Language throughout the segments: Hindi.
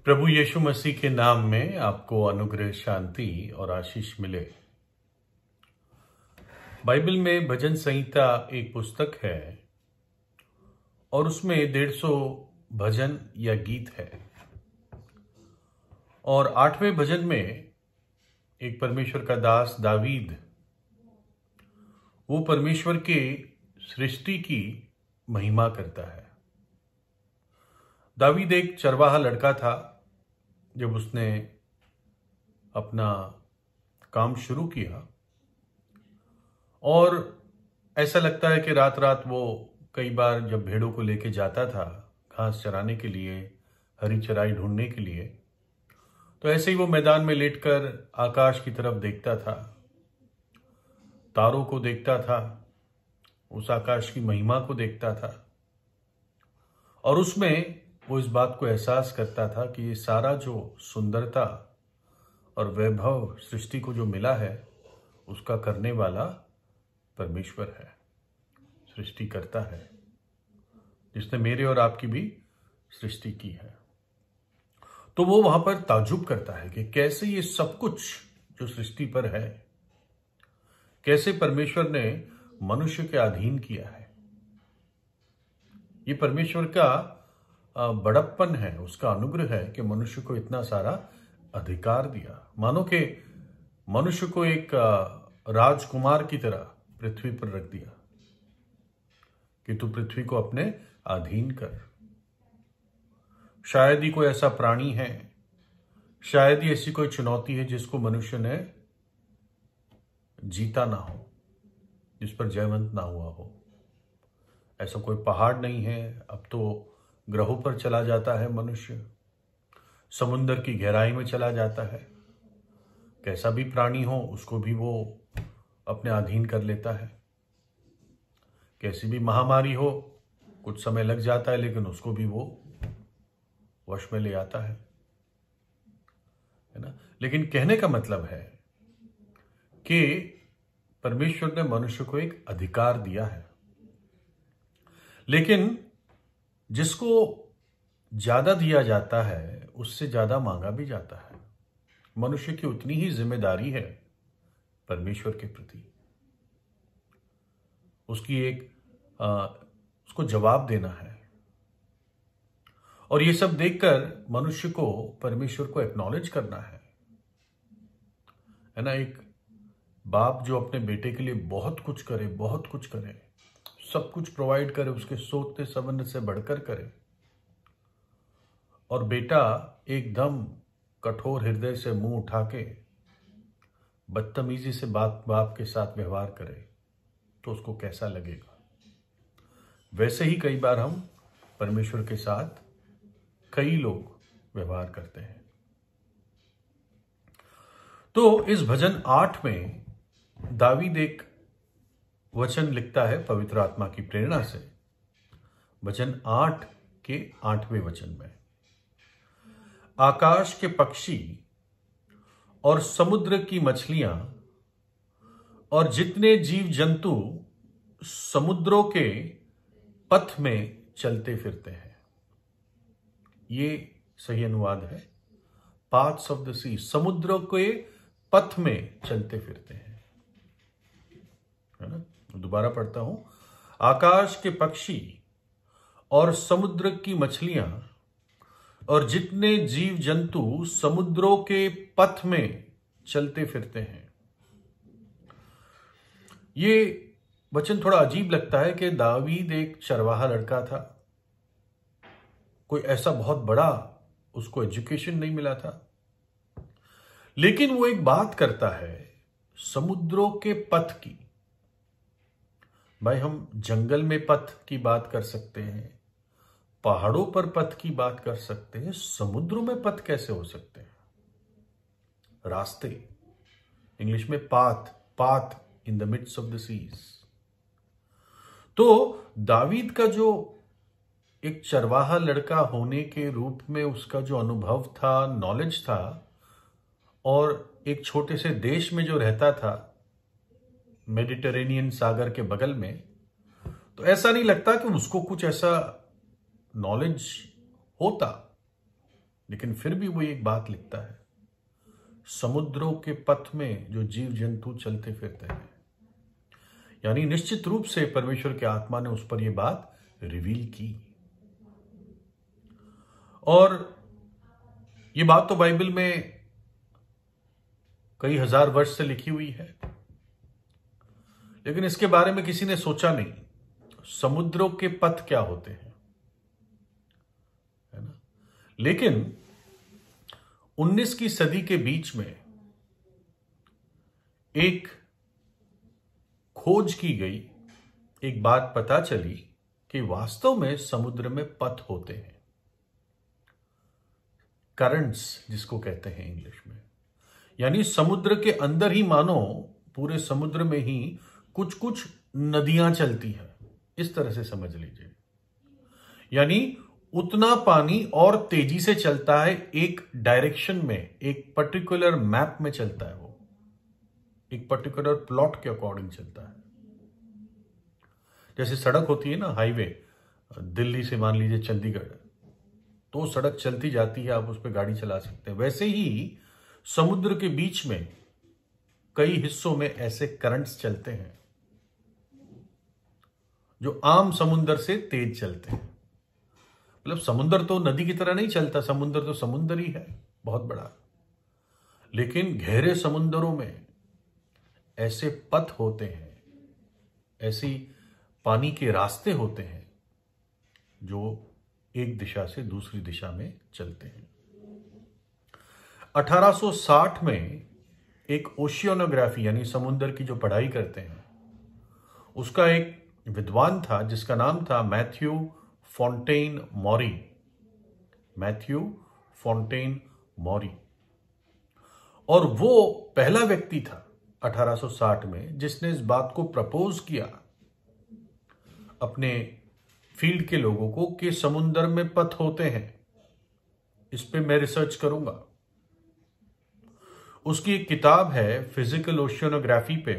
प्रभु यीशु मसीह के नाम में आपको अनुग्रह, शांति और आशीष मिले। बाइबल में भजन संहिता एक पुस्तक है और उसमें 150 भजन या गीत है। और 8वें भजन में एक परमेश्वर का दास दावीद वो परमेश्वर के सृष्टि की महिमा करता है। दावीद एक चरवाहा लड़का था। जब उसने अपना काम शुरू किया और ऐसा लगता है कि रात रात वो कई बार जब भेड़ों को लेके जाता था घास चराने के लिए, हरी चराई ढूंढने के लिए, तो ऐसे ही वो मैदान में लेटकर आकाश की तरफ देखता था, तारों को देखता था, उस आकाश की महिमा को देखता था और उसमें वो इस बात को एहसास करता था कि ये सारा जो सुंदरता और वैभव सृष्टि को जो मिला है उसका करने वाला परमेश्वर है, सृष्टि करता है, जिसने मेरे और आपकी भी सृष्टि की है। तो वो वहां पर ताज्जुब करता है कि कैसे ये सब कुछ जो सृष्टि पर है, कैसे परमेश्वर ने मनुष्य के अधीन किया है। ये परमेश्वर का बड़प्पन है, उसका अनुग्रह है कि मनुष्य को इतना सारा अधिकार दिया। मानो कि मनुष्य को एक राजकुमार की तरह पृथ्वी पर रख दिया कि तू पृथ्वी को अपने अधीन कर। शायद ही कोई ऐसा प्राणी है, शायद ही ऐसी कोई चुनौती है जिसको मनुष्य ने जीता ना हो, जिस पर जयवंत ना हुआ हो। ऐसा कोई पहाड़ नहीं है। अब तो ग्रहों पर चला जाता है मनुष्य, समुद्र की गहराई में चला जाता है। कैसा भी प्राणी हो उसको भी वो अपने अधीन कर लेता है। कैसी भी महामारी हो, कुछ समय लग जाता है लेकिन उसको भी वो वश में ले आता है ना। लेकिन कहने का मतलब है कि परमेश्वर ने मनुष्य को एक अधिकार दिया है, लेकिन जिसको ज्यादा दिया जाता है उससे ज्यादा मांगा भी जाता है। मनुष्य की उतनी ही जिम्मेदारी है परमेश्वर के प्रति, उसकी उसको जवाब देना है। और ये सब देखकर मनुष्य को परमेश्वर को एक्नॉलेज करना है ना। एक बाप जो अपने बेटे के लिए बहुत कुछ करे, बहुत कुछ करे, सब कुछ प्रोवाइड करे, उसके सोचते संबंध से बढ़कर करे, और बेटा एकदम कठोर हृदय से मुंह उठा के बदतमीजी से बाप के साथ व्यवहार करे, तो उसको कैसा लगेगा। वैसे ही कई बार हम परमेश्वर के साथ कई लोग व्यवहार करते हैं। तो इस भजन 8 में दावीद एक वचन लिखता है पवित्र आत्मा की प्रेरणा से। वचन 8 के 8वें वचन में, आकाश के पक्षी और समुद्र की मछलियां और जितने जीव जंतु समुद्रों के पथ में चलते फिरते हैं। ये सही अनुवाद है, पाथ्स ऑफ द सी, समुद्रों के पथ में चलते फिरते हैं, है ना। दोबारा पढ़ता हूं, आकाश के पक्षी और समुद्र की मछलियां और जितने जीव जंतु समुद्रों के पथ में चलते फिरते हैं। ये वचन थोड़ा अजीब लगता है कि दावीद एक चरवाहा लड़का था, कोई ऐसा बहुत बड़ा उसको एजुकेशन नहीं मिला था, लेकिन वो एक बात करता है समुद्रों के पथ की। भाई, हम जंगल में पथ की बात कर सकते हैं, पहाड़ों पर पथ की बात कर सकते हैं, समुद्रों में पथ कैसे हो सकते हैं। रास्ते, इंग्लिश में path, path in the midst of the seas. तो दावीद का जो एक चरवाहा लड़का होने के रूप में उसका जो अनुभव था, नॉलेज था, और एक छोटे से देश में जो रहता था मेडिटेरेनियन सागर के बगल में, तो ऐसा नहीं लगता कि उसको कुछ ऐसा नॉलेज होता। लेकिन फिर भी वो एक बात लिखता है, समुद्रों के पथ में जो जीव जंतु चलते फिरते हैं। यानी निश्चित रूप से परमेश्वर की आत्मा ने उस पर यह बात रिवील की। और ये बात तो बाइबल में कई हजार वर्ष से लिखी हुई है, लेकिन इसके बारे में किसी ने सोचा नहीं, समुद्रों के पथ क्या होते हैं, है ना। लेकिन 19वीं सदी के बीच में एक खोज की गई, एक बात पता चली कि वास्तव में समुद्र में पथ होते हैं, करंट्स जिसको कहते हैं इंग्लिश में। यानी समुद्र के अंदर ही मानो पूरे समुद्र में ही कुछ कुछ नदियां चलती हैं, इस तरह से समझ लीजिए। यानी उतना पानी और तेजी से चलता है, एक डायरेक्शन में, एक पर्टिकुलर मैप में चलता है, वो एक पर्टिकुलर प्लॉट के अकॉर्डिंग चलता है। जैसे सड़क होती है ना, हाईवे, दिल्ली से मान लीजिए चंडीगढ़, तो सड़क चलती जाती है, आप उस पर गाड़ी चला सकते हैं। वैसे ही समुद्र के बीच में कई हिस्सों में ऐसे करंट्स चलते हैं जो आम समुद्र से तेज चलते हैं। मतलब समुद्र तो नदी की तरह नहीं चलता, समुद्र तो समुद्र ही है, बहुत बड़ा। लेकिन गहरे समुद्रों में ऐसे पथ होते हैं, ऐसी पानी के रास्ते होते हैं जो एक दिशा से दूसरी दिशा में चलते हैं। 1860 में एक ओशियोनोग्राफी यानी समुद्र की जो पढ़ाई करते हैं, उसका एक विद्वान था जिसका नाम था Matthew Fontaine Maury. Matthew Fontaine Maury. और वो पहला व्यक्ति था 1860 में जिसने इस बात को प्रपोज किया अपने फील्ड के लोगों को कि समुद्र में पथ होते हैं। इस पे मैं रिसर्च करूंगा। उसकी एक किताब है फिजिकल ओशियोनोग्राफी पे,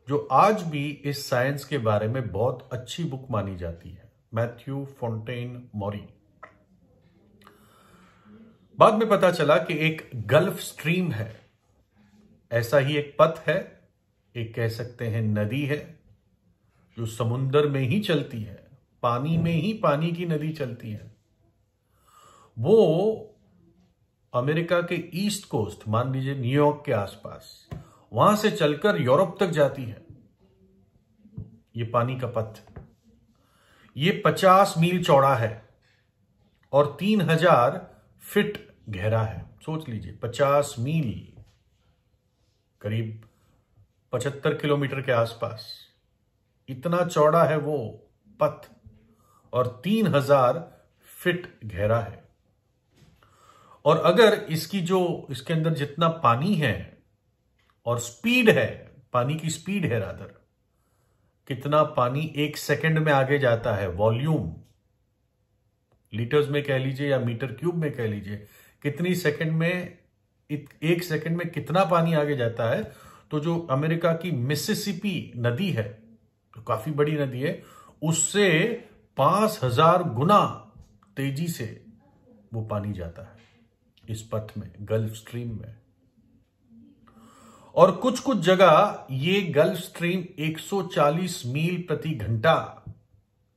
जो आज भी इस साइंस के बारे में बहुत अच्छी बुक मानी जाती है, मैथ्यू फॉन्टेन मॉरी। बाद में पता चला कि एक गल्फ स्ट्रीम है, ऐसा ही एक पथ है, एक कह सकते हैं नदी है, जो समुद्र में ही चलती है, पानी में ही पानी की नदी चलती है। वो अमेरिका के ईस्ट कोस्ट, मान लीजिए न्यूयॉर्क के आसपास, वहां से चलकर यूरोप तक जाती है। ये पानी का पथ, ये 50 मील चौड़ा है और 3000 फीट गहरा है। सोच लीजिए 50 मील, करीब 75 किलोमीटर के आसपास, इतना चौड़ा है वो पथ और 3000 फीट गहरा है। और अगर इसके अंदर जितना पानी है और स्पीड है, पानी की स्पीड है रादर, कितना पानी एक सेकंड में आगे जाता है, वॉल्यूम लीटर्स में कह लीजिए या मीटर क्यूब में कह लीजिए, कितनी सेकंड में, एक सेकंड में कितना पानी आगे जाता है। तो जो अमेरिका की मिसिसिपी नदी है, जो काफी बड़ी नदी है, उससे 5000 गुना तेजी से वो पानी जाता है इस पथ में, गल्फ स्ट्रीम में। और कुछ कुछ जगह ये गल्फ स्ट्रीम 140 मील प्रति घंटा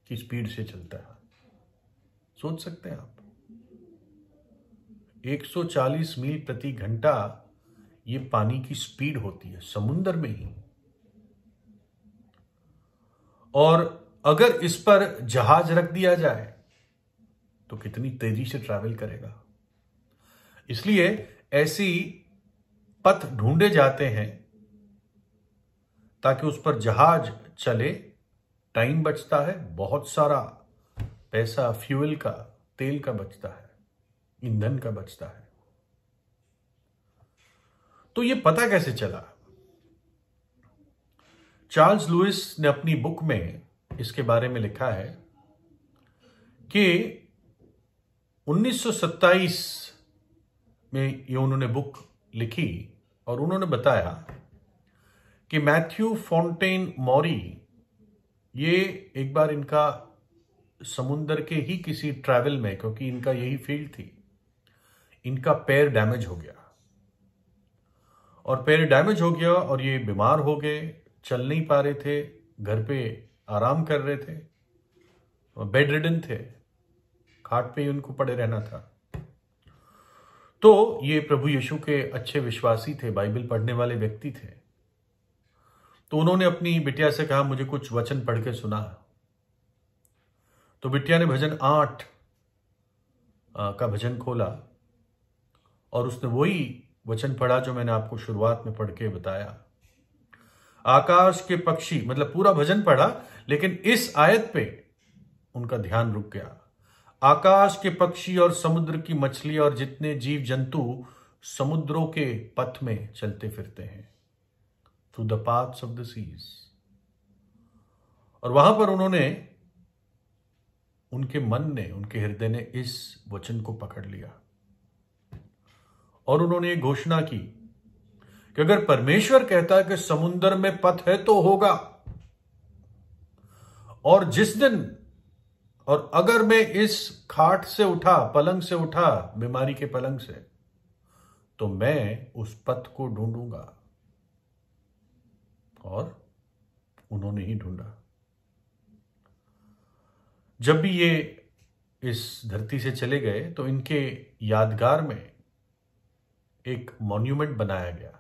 की स्पीड से चलता है। सोच सकते हैं आप, 140 मील प्रति घंटा ये पानी की स्पीड होती है समुद्र में ही। और अगर इस पर जहाज रख दिया जाए तो कितनी तेजी से ट्रैवल करेगा। इसलिए ऐसी पथ ढूंढे जाते हैं ताकि उस पर जहाज चले, टाइम बचता है, बहुत सारा पैसा फ्यूल का, तेल का बचता है, ईंधन का बचता है। तो ये पता कैसे चला? चार्ल्स लुइस ने अपनी बुक में इसके बारे में लिखा है कि 1927 में ये उन्होंने बुक लिखी और उन्होंने बताया कि मैथ्यू फॉन्टेन मॉरी, ये एक बार इनका समुद्र के ही किसी ट्रैवल में, क्योंकि इनका यही फील्ड थी, इनका पैर डैमेज हो गया, और पैर डैमेज हो गया और ये बीमार हो गए, चल नहीं पा रहे थे, घर पे आराम कर रहे थे, बेड रिडन थे, खाट पे ही उनको पड़े रहना था। तो ये प्रभु यीशु के अच्छे विश्वासी थे, बाइबल पढ़ने वाले व्यक्ति थे। तो उन्होंने अपनी बिटिया से कहा, मुझे कुछ वचन पढ़ के सुना। तो बिटिया ने भजन 8 का भजन खोला और उसने वही वचन पढ़ा जो मैंने आपको शुरुआत में पढ़ के बताया। आकाश के पक्षी, मतलब पूरा भजन पढ़ा, लेकिन इस आयत पे उनका ध्यान रुक गया। आकाश के पक्षी और समुद्र की मछली और जितने जीव जंतु समुद्रों के पथ में चलते फिरते हैं, through the paths of the seas. और वहां पर उन्होंने, उनके मन ने, उनके हृदय ने इस वचन को पकड़ लिया और उन्होंने एक घोषणा की कि अगर परमेश्वर कहता है कि समुद्र में पथ है तो होगा, और जिस दिन, और अगर मैं इस खाट से उठा, पलंग से उठा, बीमारी के पलंग से, तो मैं उस पथ को ढूंढूंगा। और उन्होंने ही ढूंढा। जब भी ये इस धरती से चले गए तो इनके यादगार में एक मॉन्यूमेंट बनाया गया,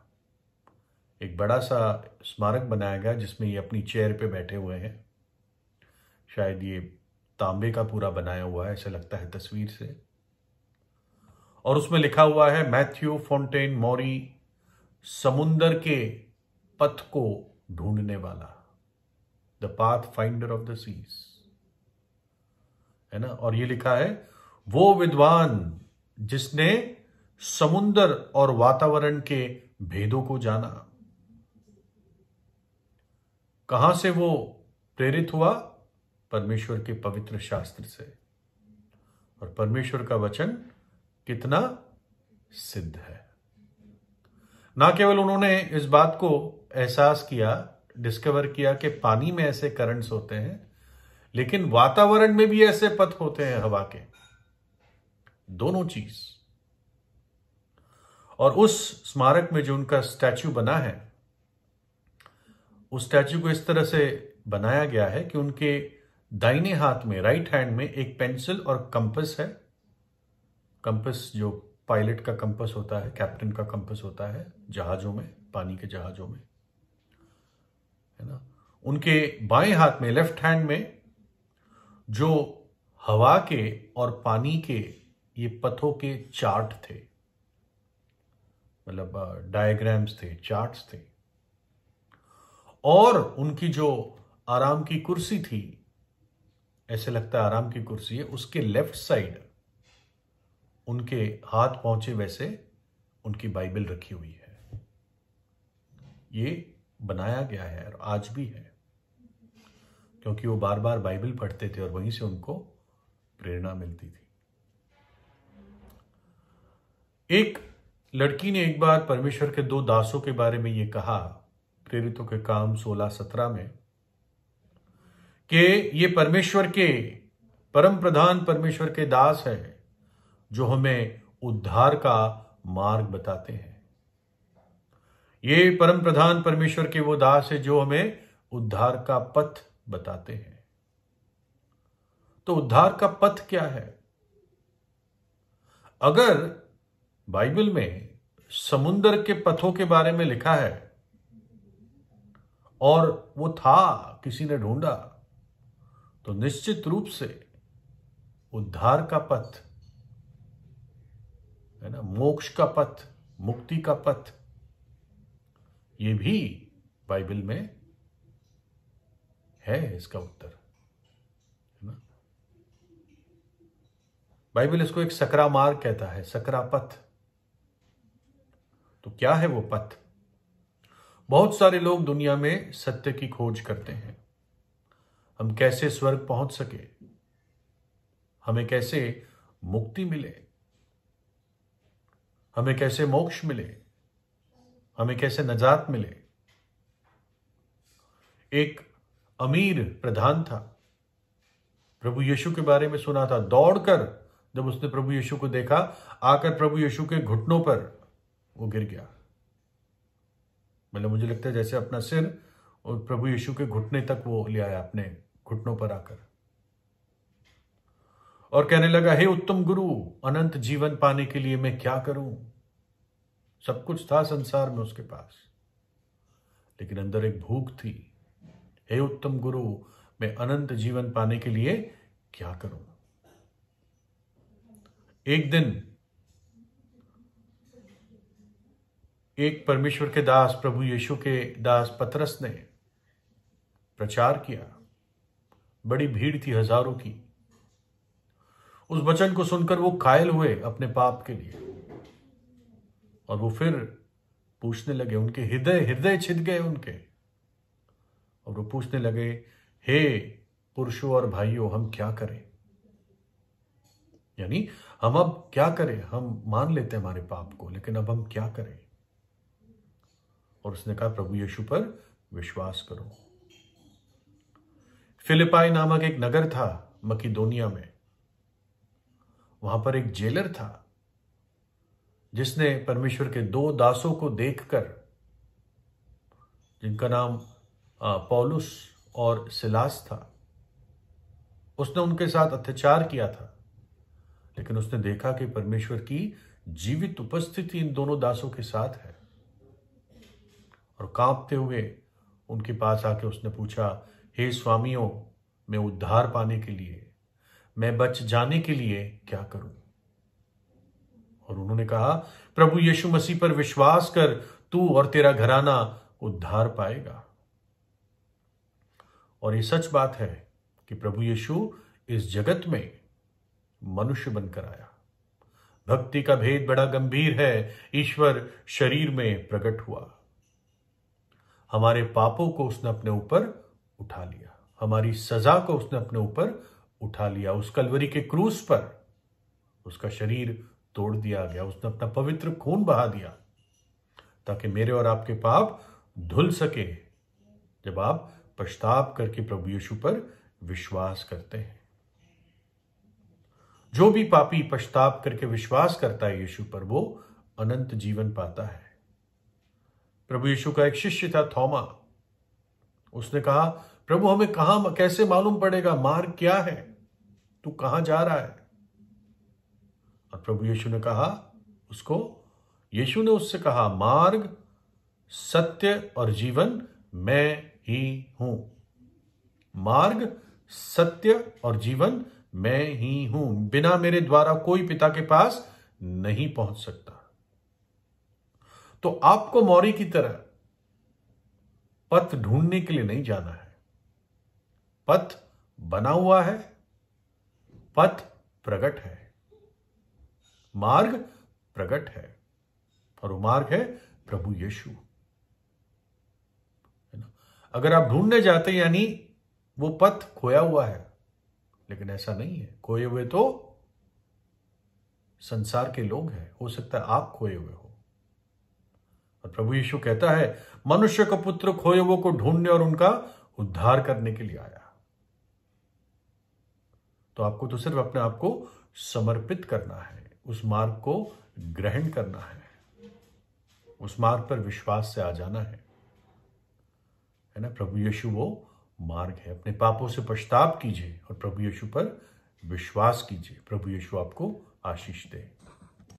एक बड़ा सा स्मारक बनाया गया जिसमें ये अपनी चेयर पे बैठे हुए हैं। शायद ये तांबे का पूरा बनाया हुआ है, ऐसा लगता है तस्वीर से। और उसमें लिखा हुआ है, मैथ्यू फॉन्टेन मौरी, समुंदर के पथ को ढूंढने वाला, the path finder of the seas, है ना। और ये लिखा है, वो विद्वान जिसने समुंदर और वातावरण के भेदों को जाना। कहां से वो प्रेरित हुआ? परमेश्वर के पवित्र शास्त्र से। और परमेश्वर का वचन कितना सिद्ध है। ना केवल उन्होंने इस बात को एहसास किया, डिस्कवर किया कि पानी में ऐसे करंट्स होते हैं, लेकिन वातावरण में भी ऐसे पथ होते हैं हवा के, दोनों चीज। और उस स्मारक में जो उनका स्टैच्यू बना है, उस स्टैच्यू को इस तरह से बनाया गया है कि उनके दाहिने हाथ में, राइट हैंड में, एक पेंसिल और कंपस है। कंपस जो पायलट का कंपस होता है, कैप्टन का कंपस होता है जहाजों में, पानी के जहाजों में, है ना। उनके बाएं हाथ में, लेफ्ट हैंड में, जो हवा के और पानी के ये पथों के चार्ट थे, मतलब डायग्राम्स थे, चार्ट्स थे। और उनकी जो आराम की कुर्सी थी, ऐसे लगता है आराम की कुर्सी है, उसके लेफ्ट साइड उनके हाथ पहुंचे वैसे उनकी बाइबल रखी हुई है। ये बनाया गया है और आज भी है, क्योंकि वो बार बार बाइबल पढ़ते थे और वहीं से उनको प्रेरणा मिलती थी। एक लड़की ने एक बार परमेश्वर के 2 दासों के बारे में ये कहा, प्रेरितों के काम 16-17 में, कि ये परमेश्वर के, परम प्रधान परमेश्वर के दास है जो हमें उद्धार का मार्ग बताते हैं। ये परम प्रधान परमेश्वर के वो दास है जो हमें उद्धार का पथ बताते हैं। तो उद्धार का पथ क्या है? अगर बाइबल में समुद्र के पथों के बारे में लिखा है और वो था, किसी ने ढूंढा, तो निश्चित रूप से उद्धार का पथ, है ना, मोक्ष का पथ, मुक्ति का पथ, ये भी बाइबल में है इसका उत्तर, है ना। बाइबल इसको एक सकरा मार्ग कहता है, सकरा पथ। तो क्या है वो पथ? बहुत सारे लोग दुनिया में सत्य की खोज करते हैं। हम कैसे स्वर्ग पहुंच सके, हमें कैसे मुक्ति मिले, हमें कैसे मोक्ष मिले, हमें कैसे नजात मिले। एक अमीर प्रधान था, प्रभु यीशु के बारे में सुना था, दौड़कर जब उसने प्रभु यीशु को देखा, आकर प्रभु यीशु के घुटनों पर वो गिर गया। मतलब मुझे लगता है जैसे अपना सिर और प्रभु यीशु के घुटने तक वो ले आया, अपने घुटनों पर आकर, और कहने लगा, हे उत्तम गुरु, अनंत जीवन पाने के लिए मैं क्या करूं? सब कुछ था संसार में उसके पास, लेकिन अंदर एक भूख थी। हे उत्तम गुरु, मैं अनंत जीवन पाने के लिए क्या करूं? एक दिन एक परमेश्वर के दास, प्रभु यीशु के दास पतरस ने प्रचार किया। बड़ी भीड़ थी, हजारों की। उस वचन को सुनकर वो कायल हुए अपने पाप के लिए, और वो फिर पूछने लगे, उनके हृदय छिद गए उनके, और वो पूछने लगे, हे पुरुषों और भाइयों, हम क्या करें? यानी हम अब क्या करें? हम मान लेते हैं हमारे पाप को, लेकिन अब हम क्या करें? और उसने कहा, प्रभु यीशु पर विश्वास करो। फिलिपाई नामक एक नगर था मकिदोनिया में। वहां पर एक जेलर था जिसने परमेश्वर के दो दासों को देखकर, जिनका नाम पौलुस और सिलास था, उसने उनके साथ अत्याचार किया था। लेकिन उसने देखा कि परमेश्वर की जीवित उपस्थिति इन दोनों दासों के साथ है, और कांपते हुए उनके पास आके उसने पूछा, हे स्वामियों, मैं उद्धार पाने के लिए, मैं बच जाने के लिए क्या करूं? और उन्होंने कहा, प्रभु यीशु मसीह पर विश्वास कर, तू और तेरा घराना उद्धार पाएगा। और ये सच बात है कि प्रभु यीशु इस जगत में मनुष्य बनकर आया। भक्ति का भेद बड़ा गंभीर है। ईश्वर शरीर में प्रकट हुआ। हमारे पापों को उसने अपने ऊपर उठा लिया, हमारी सजा को उसने अपने ऊपर उठा लिया। उस कलवरी के क्रूस पर उसका शरीर तोड़ दिया गया। उसने अपना पवित्र खून बहा दिया ताकि मेरे और आपके पाप धुल सके, जब आप पश्चाताप करके प्रभु यीशु पर विश्वास करते हैं। जो भी पापी पश्चाताप करके विश्वास करता है यीशु पर, वो अनंत जीवन पाता है। प्रभु यीशु का एक शिष्य था, थोमा। उसने कहा, प्रभु हमें कहां कैसे मालूम पड़ेगा, मार्ग क्या है, तू कहां जा रहा है? और प्रभु यीशु ने कहा यीशु ने उससे कहा, मार्ग, सत्य और जीवन मैं ही हूं। मार्ग, सत्य और जीवन मैं ही हूं। बिना मेरे द्वारा कोई पिता के पास नहीं पहुंच सकता। तो आपको मौरी की तरह पथ ढूंढने के लिए नहीं जाना है। पथ बना हुआ है, पथ प्रकट है, मार्ग प्रकट है, और वो मार्ग है प्रभु यीशु। है ना? अगर आप ढूंढने जाते हैं यानी वो पथ खोया हुआ है, लेकिन ऐसा नहीं है। खोए हुए तो संसार के लोग हैं। हो सकता है आप खोए हुए हो। और प्रभु यीशु कहता है, मनुष्य का पुत्र खोए हुए को ढूंढने और उनका उद्धार करने के लिए आया। तो आपको तो सिर्फ अपने आप को समर्पित करना है, उस मार्ग को ग्रहण करना है, उस मार्ग पर विश्वास से आ जाना है ना। प्रभु यीशु वो मार्ग है। अपने पापों से पश्चाताप कीजिए और प्रभु यीशु पर विश्वास कीजिए। प्रभु यीशु आपको आशीष दे।